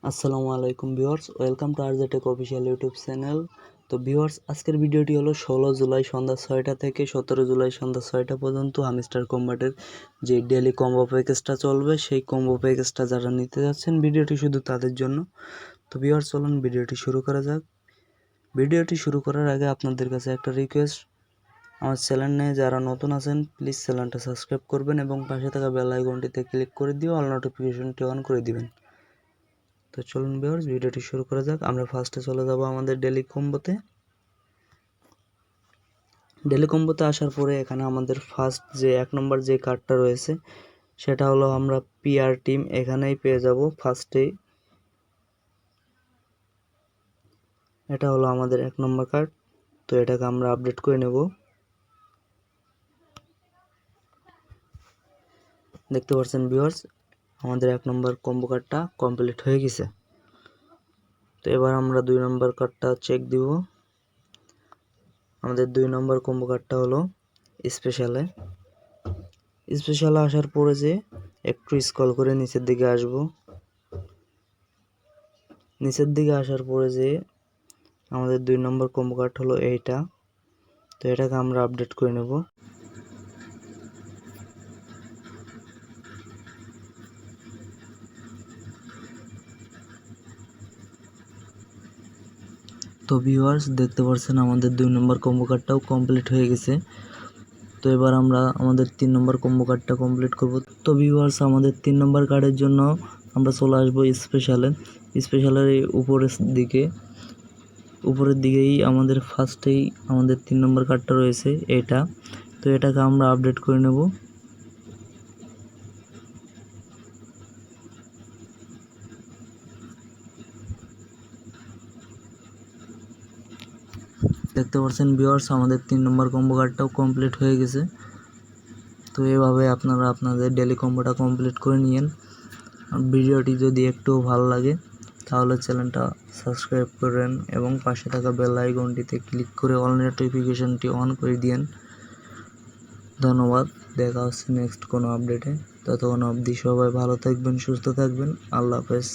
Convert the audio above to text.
আসসালামু আলাইকুম viewers, welcome to RJ take official YouTube channel. তো ভিউয়ার্স, আজকের ভিডিওটি হলো 16 জুলাই সন্ধ্যা 6টা থেকে 17 জুলাই সন্ধ্যা 6টা পর্যন্ত হামিস্টার কম্বাটের যে ডেলি কম্বো প্যাকেজটা চলবে, সেই কম্বো প্যাকেজটা যারা নিতে যাচ্ছেন, ভিডিওটি শুধু তাদের জন্য। তো ভিউয়ার্স, চলুন ভিডিওটি শুরু করা যাক। ভিডিওটি শুরু করার আগে আপনাদের কাছে একটা রিকোয়েস্ট, আমার চ্যানেলে যারা নতুন আছেন প্লিজ চ্যানেলটা সাবস্ক্রাইব করবেন এবং পাশে থাকা বেল আইকনটিতে ক্লিক করে দিয়ে অল নোটিফিকেশনটি অন করে দিবেন। তো চলুন ভিউয়ার্স, ভিডিওটি শুরু করা যাক। আমরা ফার্স্টে চলে যাব আমাদের ডেলি কম্বোতে। ডেলি কম্বোতে আসার পরে এখানে আমাদের ফার্স্ট যে 1 নম্বর যে কার্ডটা রয়েছে সেটা হলো আমরা পিআর টিম এখানেই পেয়ে যাব ফার্স্টেই। এটা হলো আমাদের 1 নম্বর কার্ড। তো এটাকে আমরা আপডেট করে নেব। দেখতে পাচ্ছেন ভিউয়ার্স, আমাদের 1 নম্বর কম্বো কার্ডটা কমপ্লিট হয়ে গেছে। তো এবার আমরা 2 নম্বর কার্ডটা চেক দিব। আমাদের 2 নম্বর কম্বো কার্ডটা হলো স্পেশালে আসার পরে যে একটু স্ক্রল করে নিচের দিকে আসব। নিচের দিকে আসার পরে যে আমাদের 2 নম্বর কম্বো কার্ড হলো এইটা। তো এটাকে আমরা আপডেট করে নেব। তো ভিউয়ার্স, দেখতে পাচ্ছেন আমাদের 2 নম্বর কম্বো কার্ডটাও কমপ্লিট হয়ে গেছে। তো এবার আমরা আমাদের 3 নম্বর কম্বো কার্ডটা কমপ্লিট করব। তো ভিউয়ার্স, আমাদের 3 নম্বর কার্ডের জন্য আমরা চলে আসবো স্পেশালের উপরের দিকেই আমাদের ফার্স্টেই আমাদের 3 নম্বর কার্ডটা রয়েছে এটা। তো এটাকে আমরা আপডেট করে নেব। দেখতে পাচ্ছেন ভিউয়ার্স, আমাদের 3 নম্বর কম্বো কার্ডটাও কমপ্লিট হয়ে গেছে। তো এভাবে আপনারা আপনাদের ডেলি কম্বোটা কমপ্লিট করে নিয়েন। ভিডিওটি যদি একটু ভালো লাগে তাহলে চ্যানেলটা সাবস্ক্রাইব করেন এবং পাশে থাকা বেল আইকনটিতে ক্লিক করে অল নোটিফিকেশনটি অন করে দিন। ধন্যবাদ। দেখা হচ্ছে নেক্সট কোনো আপডেটে। ততক্ষণ অবধি সবাই ভালো থাকবেন, সুস্থ থাকবেন। আল্লাহ হাফেজ।